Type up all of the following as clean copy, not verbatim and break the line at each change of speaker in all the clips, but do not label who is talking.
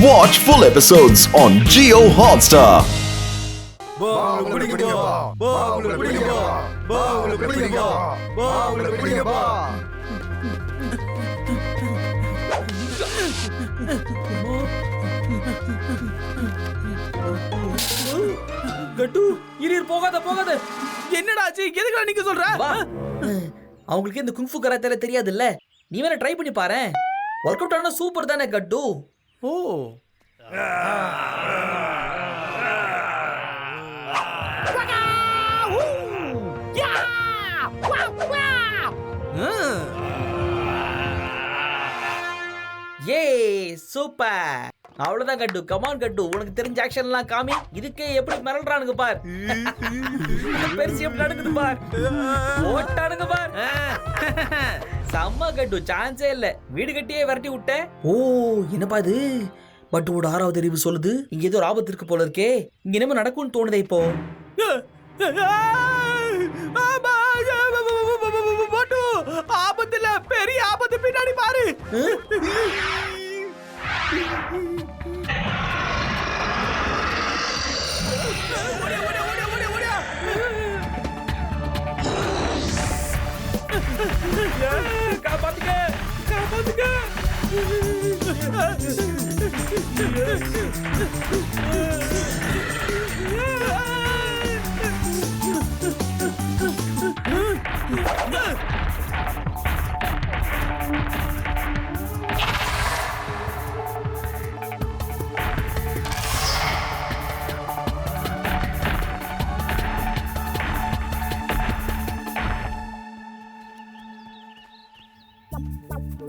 Watch full episodes on Jio Hotstar.
கட்டு இரு போகாத என்னடா ஆச்சு எதுக்குடா நீங்க சொல்ற அவங்களுக்கு இந்த குங்ஃபு கராத்தே தெரியாது இல்ல நீ வேணா ட்ரை பண்ணி பாரு வொர்க் அவுட் ஆனா சூப்பர் தானே கட்டு ஓ ஏ சூப்பர் அவ்வளவுதான் கட்டு கமான் கட்டு உனக்கு தெரிஞ்ச ஆக்ஷன்லாம் காமி இதுக்கே எப்படி மிரள்றானுங்க பார் பெருசு எப்படி நடக்குது பார் ஓட்டானுங்க பார் செம்ம கட்டு சான்ஸே இல்ல வீடு கட்டியே விரட்டி விட்ட ஓ என்னப்பா இது பட்டுவோட 6வது அறிவு சொல்லுது இங்க ஏதோ ஆபத்து இருக்கு போல இருக்கே இங்க என்ன நடக்கும்னு தோணுதே இப்போ ஆபத்துல பெரிய ஆபத்து பின்னாடி பாரு காப்பாத்துங்க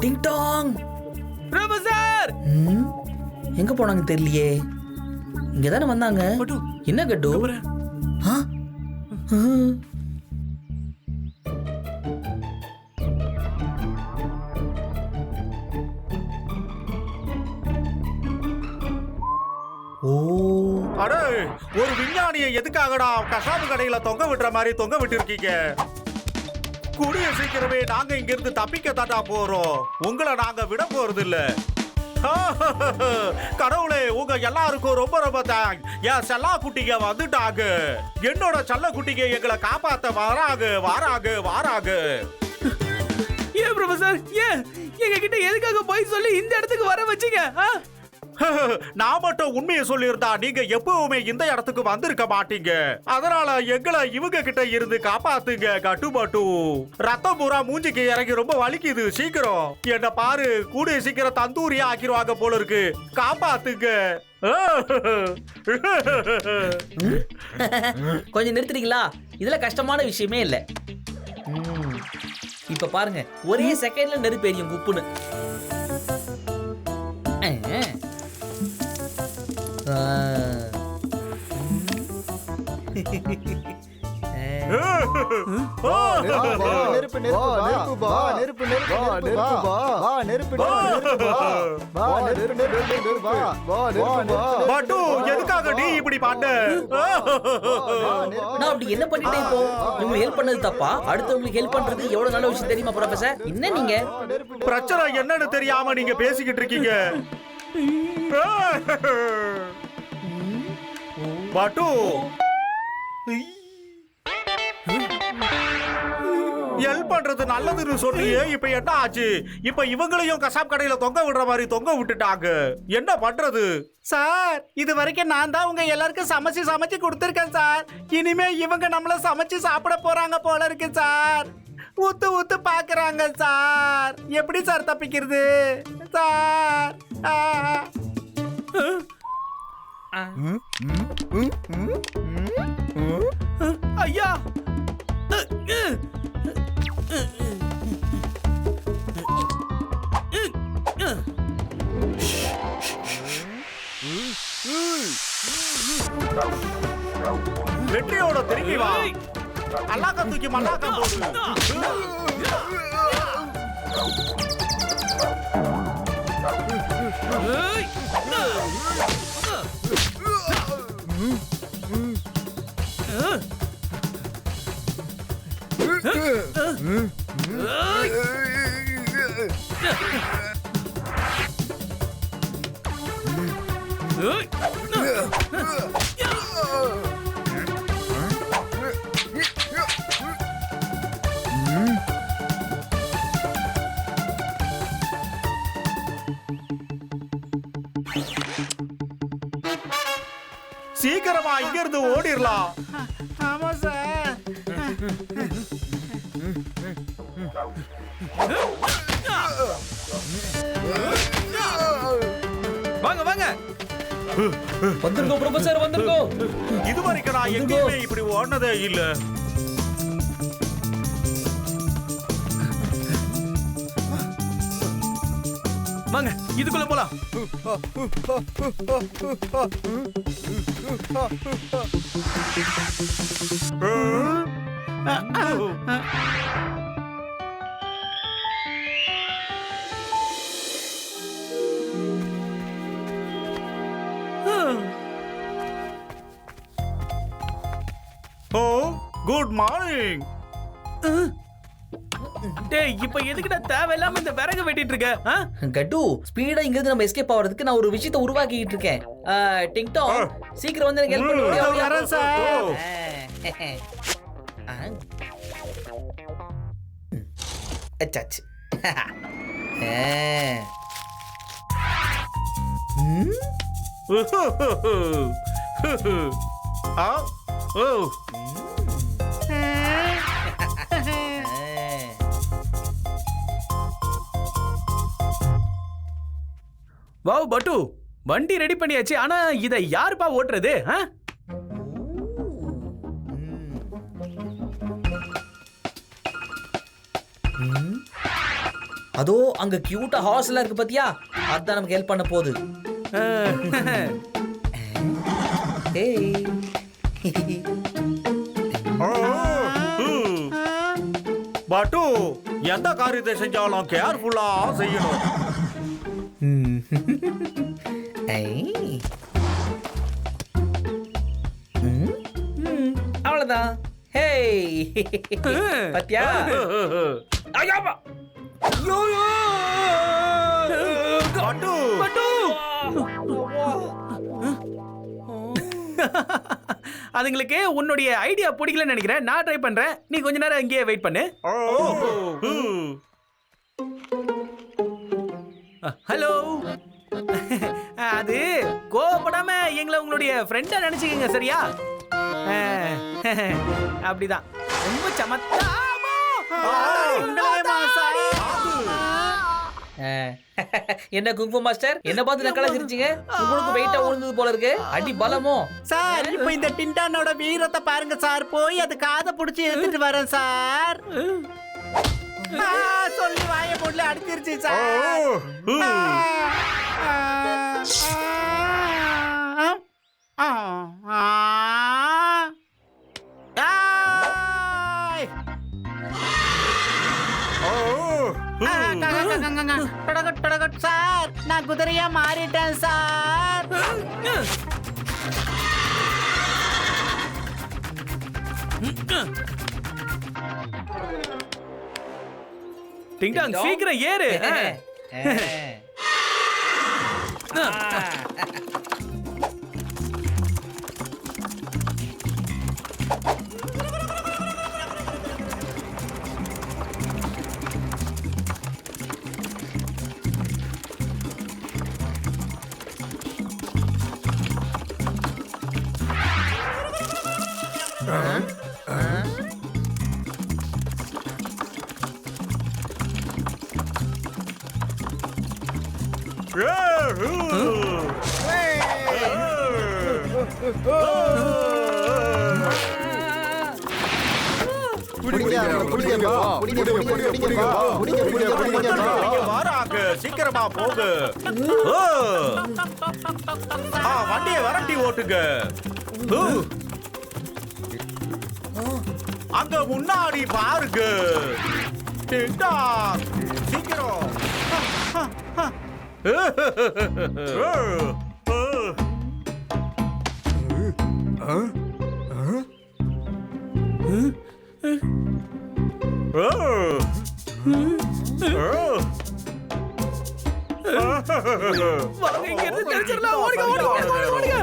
டிங் டாங் ப்ரொஃபசர் எங்க போனாங்க தெரியலையே இங்க தானே வந்தாங்க என்ன கட்டு
அடே ஒரு விஞ்ஞானியை எதுக்காகடா கசாப்பு கடையில தொங்க விட்டுற மாதிரி தொங்க விட்டு இருக்கீங்க கூடிய சீக்கிரமே நாங்க இங்க இருந்து தப்பிக்க தாட்டா போறோம் உங்களை நாங்க விட போறது இல்ல கடவுளே உங்க எல்லாருக்கும் ரொம்ப ரொம்ப தேங்க்ஸ் என் செல்லா குட்டிங்க வந்துட்டாங்க என்னோட செல்ல குட்டிங்க எங்களை காப்பாத்த வாராக
ஏன் ப்ரொஃபசர் ஏன் எங்க கிட்ட எதுக்காக போய் சொல்லி இந்த இடத்துக்கு வர வச்சீங்க
நான் மட்டும் உண்மையை சொல்லியிருந்தா நீங்க எப்பவுமே இந்த இடத்துக்கு வந்திருக்க மாட்டீங்க அதனால எங்களை இவங்க கிட்ட இருந்து காப்பாத்துங்க கட்டுப்பட்டு ரத்தம் பூரா மூஞ்சிக்கு இறங்கி ரொம்ப வலிக்குது சீக்கிரம் என்ன பாரு கூடிய சீக்கிரம் தந்தூரியா ஆக்கிடுவாங்க போல இருக்கு காப்பாத்துங்க
கொஞ்சம் நிறுத்துறீங்களா இதுல கஷ்டமான விஷயமே இல்ல இப்ப பாருங்க ஒரே செகண்ட்ல நெருப்பு எரியும் குப்புன்னு
எதுக்காக நீ இப்படி பாட்ட
நான் அப்படி என்ன பண்ணிட்டேன் இப்போ உங்களுக்கு ஹெல்ப் பண்ணது தப்பா அடுத்தவங்களுக்கு ஹெல்ப் பண்றது எவ்வளவு நல்ல விஷயம் தெரியுமா ப்ரொஃபசர் என்ன நீங்க
பிரச்சனை என்னன்னு தெரியாம நீங்க பேசிக்கிட்டு இருக்கீங்க பட்டு ஹெல்ப் பண்றது நல்லதுன்னு சொல்லியே இப்ப என்ன ஆச்சு இப்ப இவங்களையும் கசாப் கடையில தொங்க விடுற மாதிரி தொங்க விட்டுட்டாங்க என்ன பண்றது
சார் இது வரைக்கும் நான் தான் உங்க எல்லாருக்கும் சமைச்சு கொடுத்துருக்கேன் சார் இனிமே இவங்க நம்மள சமைச்சு சாப்பிட போறாங்க போல இருக்கு சார் ஊத்து பாக்குறாங்க சார் எப்படி சார் தப்பிக்கிறது சார்
ஐயா
வெற்றியோட திரும்பி வா அல்லாக்க தூக்கி மல்லாக்க போடு சீக்கிரமா இங்க இருந்து ஓடிரலாம்.
ஆமா சார்.
வாங்க வாங்க.
வந்திருக்கோம் ப்ரொஃபசர், வந்திருக்கோம்.
இது வரைக்கும் நான் எங்கேயுமே இப்படி ஓடினதே இல்ல.
வாங்க இதுக்குள்ள போலாம்.
ஓ குட் மார்னிங்.
டேய் இப்ப எதுக்குடா தேவையில்லாம இந்த விறகு வெட்டிட்டு இருக்க?
கட்டு, ஸ்பீடா இங்க இருந்து நம்ம எஸ்கேப் ஆவறதுக்கு நான் ஒரு விஷயத்தை உருவாக்கிட்டு இருக்கேன். டிங்டாங், சீக்கிரம் வந்து எனக்கு ஹெல்ப் பண்ண முடியுமா?
வரேன் சார்.
அச்சாச்சு.
ஓ
வாவ் பட்டு, வண்டி ரெடி பண்ணியாச்சு. ஆனா இத யாருப்பா ஓட்டுறது?
அதோ அங்க கியூட்டா ஹார்ஸ் எல்லாம் இருக்கு பாத்தியா, அதான் நமக்கு ஹெல்ப் பண்ண போகுது. ஏய்.
பட்டு, எந்த காரியத்தை செஞ்சாலும் கேர்ஃபுல்லா செய்யணும்.
அவ்வளவுதான். ஹேய், பாத்தியா? ஐயாப்பா.
பட்டு,
பட்டு, அதுங்களுக்கு உன்னுடைய ஐடியா பிடிக்கலன்னு நினைக்கிறேன். நான் ட்ரை பண்றேன். நீ கொஞ்ச நேரம் இங்கேயே வெயிட் பண்ணு. ஹலோ. அது கோபப்படாம எங்களை உங்களுடைய ஃப்ரெண்டா நினைச்சுக்கங்க, சரியா? அப்படிதான். ரொம்ப சமத்தா.
என்ன குங்ஃபு மாஸ்டர், என்ன பார்த்து நக்கலா சிரிச்சீங்க? உங்களுக்கு வெயிட்டா விழுந்தது போல இருக்கு. அடி பலமோ?
சார் இப்போ இந்த டிண்டானோட வீரத்தை பாருங்க சார். போய் அது காதை புடிச்சு எடுத்துட்டு வரேன் சார். சொல்லி வாய போட்ல அடிச்சிருச்சு சார். சார் நான் குதிரையா மாறிட்டேன் சார்.
டிங்டாங் சீக்கிரம் ஏறு.
சீக்கிரமா போங்க. வண்டியை விரட்டி ஓட்டுங்க. அங்க முன்னாடி பாருங்க. சீக்கிரம்.
வாங்க இங்க இருந்து தெரிஞ்சிடலாம். ஓடுங்க ஓடுங்க ஓடுங்க ஓடுங்க.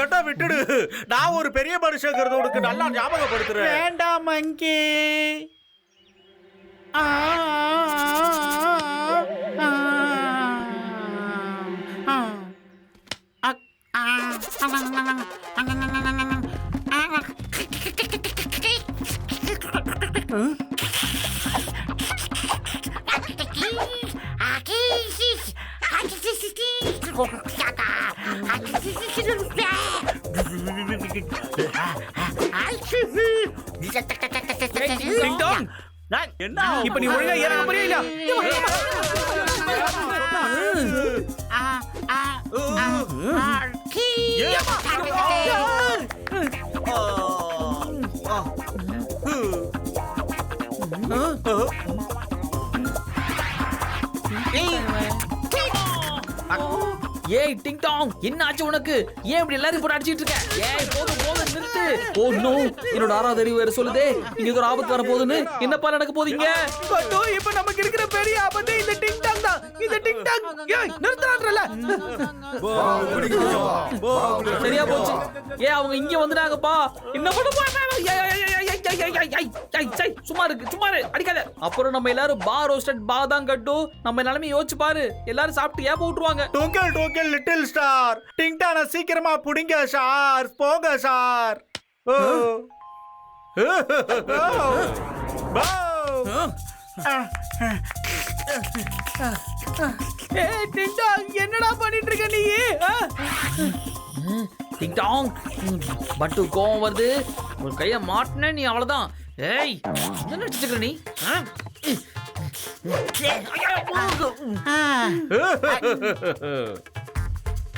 என்ன விட்டுடு, நான் ஒரு பெரிய மனுஷங்கிறது உனக்கு நல்லா ஞாபகப்படுத்துறேன்.
வேண்டாம் மங்கி.
டிங் டாங்.
என்ன
இப்ப நீ ஒழுங்கா இறங்க போறியா இல்லையா?
ஏய் டிங் டாங், என்ன ஆச்சு உனக்கு? ஏன் இப்படி எல்லாரும் போட்டு அடிச்சிட்டு இருக்க? ஏய் போதும் போதும் நிறுத்து. ஓ நோ, என்னோட 6வது அறிவு வேற சொல்லுதே இங்க ஏதோ ஒரு ஆபத்து வர போகுதுன்னு. என்னப்பா நடக்க போகுதுங்க?
பட்டு இப்ப நமக்கு இருக்கிற பெரிய ஆபத்து இந்த டிங் டாங் தான். இந்த டிங் டாங் ஏய் நிறுத்துறான்றல.
சரியா போச்சு. ஏய் அவங்க இங்க வந்துட்டாங்கப்பா. என்ன பண்ண போறாங்க? சும்மா இருக்கு, சும்மா இரு, அடிக்காத. அப்புறம் நம்ம எல்லாரும் பா ரோஸ்டட் பா தான் கட்டு. நம்ம நிலைமை யோசிச்சு பாரு. எல்லாரும் சாப்பிட்டு ஏன் போட்டுருவாங்க.
டோக்கல் டோக்கல் லிட்டில் ஸ்டார், டிங்டான சீக்கிரமா புடிங்க சார், போங்க சார். ஓ
ஏய் டிங் டாங் என்னடா பண்ணிட்டு இருக்க நீ?
டிங் டாங், பட்டு கோவம் வருது. ஒரு கைய மாட்டின நீ அவ்வளவுதான். ஏய் என்ன நினைச்சிட்டு நீ?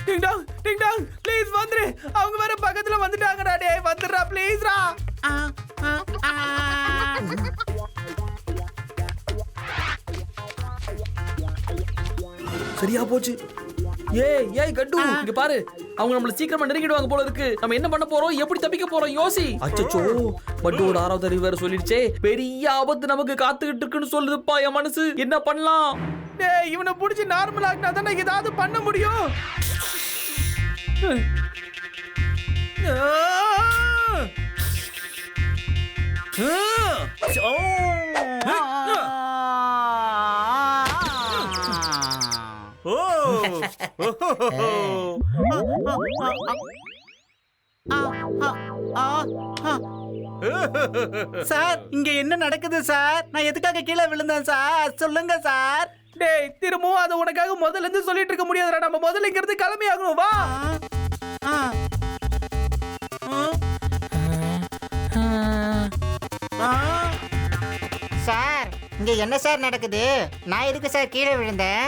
டிங் டாங் ப்ளீஸ் வந்துரு. அவங்க வேற பக்கத்துல வந்துட்டாங்கடா. டேய் வந்துடுறா ப்ளீஸ்ரா.
சரியா போச்சு. ஏய் கட்டு, இங்க பாரு. அவங்க நம்மள சீக்கிரமா நெருங்கிடுவாங்க போல இருக்கு. நம்ம என்ன பண்ண போறோம்? எப்படி தப்பிக்க போறோம்? யோசி. அச்சச்சோ, பட்டோட 6வது அறிவு வேற சொல்லிடுச்சே. பெரிய ஆபத்து நமக்கு காத்துக்கிட்டு இருக்குன்னு சொல்லுதுப்பா என் மனசு. என்ன பண்ணலாம்?
டேய் இவனை புடிச்சு நார்மல் ஆக்கினா தானே ஏதாவது பண்ண முடியும்.
சார் இங்க என்ன நடக்குது சார்? நான் எதுக்காக கீழே விழுந்தேன் சார்? சொல்லுங்க சார்.
டேய் திரும்பவும் அதை உனக்காக முதல்ல இருந்து சொல்லிட்டு இருக்க முடியாதுடா. நம்ம முதல்ல இங்க இருந்து கிளம்பி ஆகணும். வா.
சார் இங்க என்ன சார் நடக்குது? நான் எதுக்கு சார் கீழே விழுந்தேன்?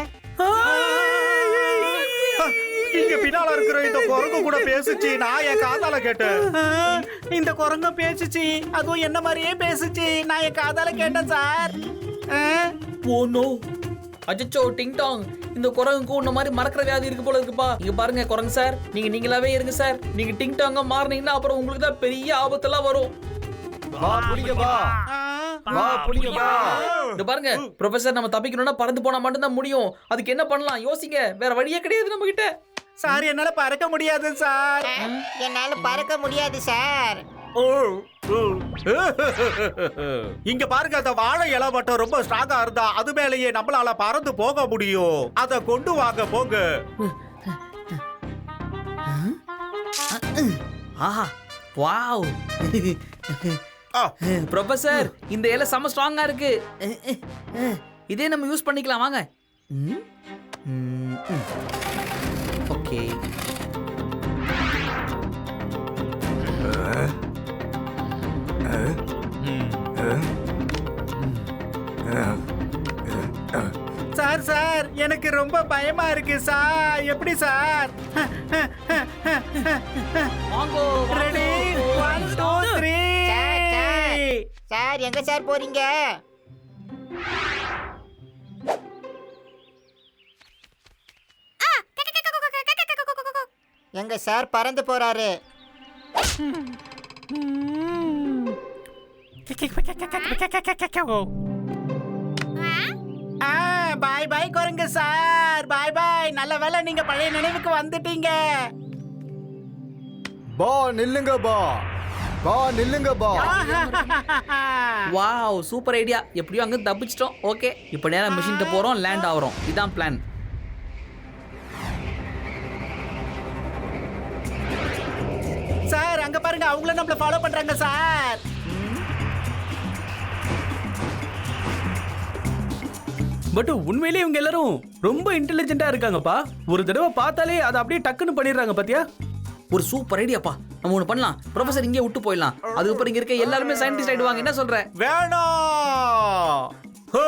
இங்க பின்னால இருக்கிற இந்த குரங்கு கூட பேசுச்சு. நான் என் காதால கேட்டேன்.
இந்த குரங்கம் பேசுச்சு. அதுவும் என்ன மாதிரியே பேசுச்சு. நான் என் காதால கேட்டேன் சார்.
Oh no. அச்சச்சோ டிங் டாங், இந்த குரங்குக்கு உன்ன மாதிரி மறக்கிற வியாதி இருக்கு போல இருக்குப்பா. இங்க பாருங்க குரங்கு சார், நீங்களாவே இருங்க சார். நீங்க டிங் டாங்கா மாறினீங்கன்னா அப்புறம் உங்களுக்கு தான் பெரிய ஆபத்தெல்லாம் வரும். இந்த பாருங்க ப்ரொஃபசர், நம்ம தப்பிக்கணும்னா பறந்து போனா மட்டும் தான் முடியும். அதுக்கு என்ன பண்ணலாம்? யோசிங்க. வேற வழியே கிடையாது நம்ம கிட்ட.
சார் என்னால பறக்க முடியாது சார்.
என்னால பறக்க முடியாது சார்.
இங்க பாருங்க, அந்த வாழை இலை மட்டும் ரொம்ப ஸ்ட்ராங்கா இருந்தா அது மேலேயே நம்மளால பறந்து போக முடியும். அத கொண்டு வாங்க போங்க.
ஆஹா, வாவ். ப்ரொஃபசர், இந்த இலை செம ஸ்ட்ராங்கா இருக்கு. இதே நம்ம யூஸ் பண்ணிக்கலாம் வாங்க. ஓகே.
சார் எனக்கு ரொம்ப பயமா இருக்கு சார். எப்படி சார்?
வாங்கோ
ரெடி 1 2 3
சார் எங்க சார் போறீங்க? எங்க சார் பறந்து போறாரு.
பாய் பாய் குரங்கு சார், பாய் பாய். நல்ல வேளை நீங்க பழைய நினைவுக்கு வந்துட்டீங்க.
பா நில்லுங்க பா, பா நில்லுங்க பா.
Wow super idea. எப்படியோ அங்க தப்பிச்சிட்டோம். ஓகே இப்போ நேரா மிஷின்ட்ட போறோம், லேண்ட் ஆவறோம். இதான் பிளான்.
சார் அங்க பாருங்க, அவங்கள நம்மள ஃபாலோ பண்றாங்க சார்.
பட் உண்மையிலேயே இவங்க எல்லாரும் ரொம்ப இன்டெலிஜென்ட்டா இருக்காங்கப்பா. ஒரு தடவை பார்த்தாலே அதை அப்படியே டக்குன்னு பண்ணிடுறாங்க பாத்தியா.
ஒரு சூப்பர் ஐடியாப்பா. நம்ம ஒண்ணு பண்ணலாம். ப்ரொஃபசர் இங்கே விட்டு போயிடலாம். அதுக்கப்புறம் இங்க இருக்க எல்லாருமே சயின்டிஸ்ட் ஆயிடுவாங்க. என்ன சொல்ற?
வேணாம். ஹோ.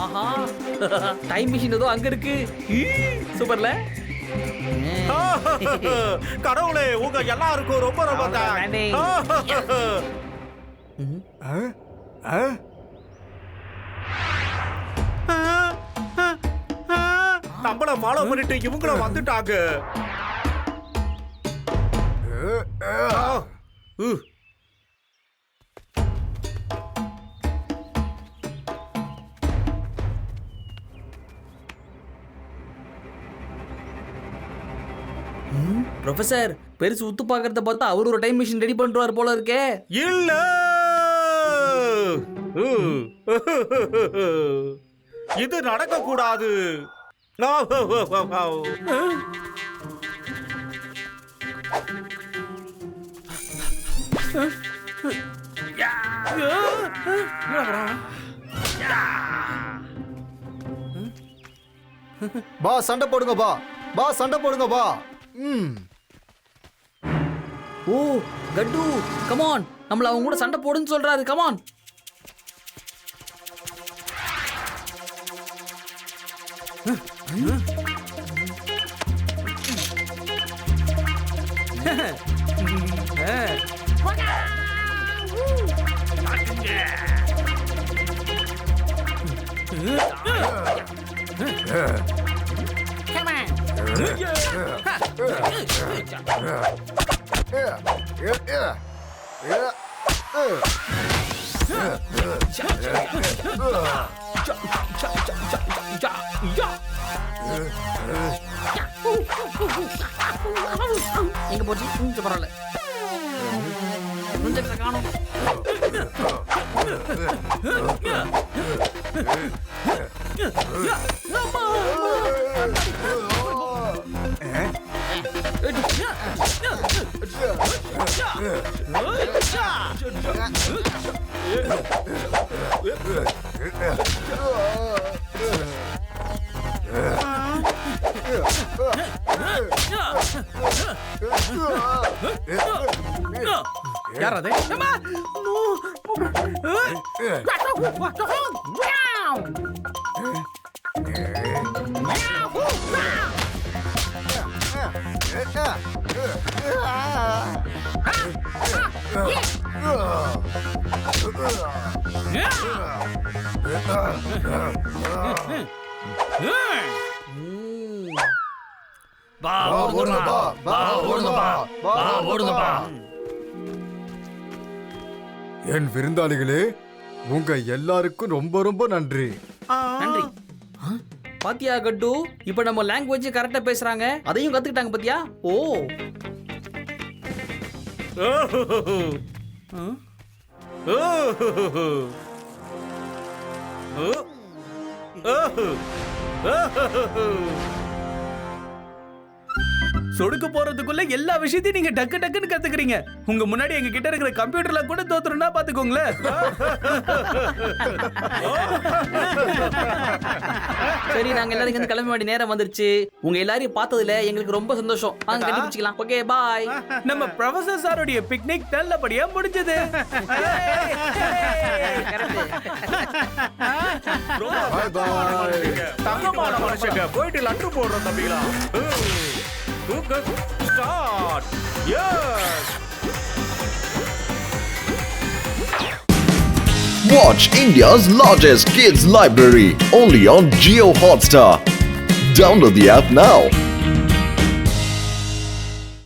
ஆஹா டைம் மிஷின் ஏதோ அங்க இருக்கு. சூப்பர்ல.
கடவுளே, உங்க எல்லாருக்கும் ரொம்ப ரொம்ப
landing.
நம்மள ஃபாலோ பண்ணிட்டு இவங்கள வந்துட்டாங்க.
ப்ரொஃபசர் பெருசு உத்து பாக்குறத பார்த்தா அவர் ஒரு டைம் மிஷின் ரெடி பண்ணிடுவார் போல இருக்கே.
இல்ல, இது நடக்க கூடாது.
பா சண்டை போடுங்க பா, பா சண்டை போடுங்க பா.
ஓ கட்டு கமான், நம்மள அவங்க கூட சண்டை போடுன்னு சொல்றாரு. கமான். எங்க போச்சு? கொஞ்சம் பரவாயில்ல, கொஞ்சம் காணும்.
யார் அது?
பா ஓடுங்க பா, பா ஓடுங்க பா, பா ஓடுங்க பா. என் விருந்தாளிகளே, உங்க எல்லாருக்கும் ரொம்ப ரொம்ப நன்றி.
நன்றி. பாத்தியா கட்டு, இப்ப நம்ம லாங்குவேஜ் கரெக்டா பேசுறாங்க, அதையும் கத்துக்கிட்டாங்க பாத்தியா. ஓ
சொடுக்கு போறதுக்குள்ள எல்லா விஷயத்தையும் நீங்க டக்கு டக்குன்னு கத்துக்கிறீங்க. உங்க முன்னாடி எங்க கிட்ட இருக்கிற கம்ப்யூட்டர்ல கூட தோத்துறோம்னா பாத்துக்கோங்களேன்.
சரி, நாங்க எல்லாரும் இங்க கிளம்ப வேண்டிய நேரம் வந்துருச்சு. உங்க எல்லாரையும் பார்த்ததுல எங்களுக்கு ரொம்ப சந்தோஷம். வாங்க கண்டுபிடிச்சிக்கலாம். ஓகே, பாய்.
நம்ம ப்ரொஃபசர் சாரோட பிக்னிக் நல்லபடியா முடிஞ்சது.
Bye bye.
தங்கமான மனுஷங்க போயிட்டு லட்டு போடுறோம் தம்பிகளா. Start. Yes.
Watch India's largest kids library only on Geo Hotstar. Download the app now.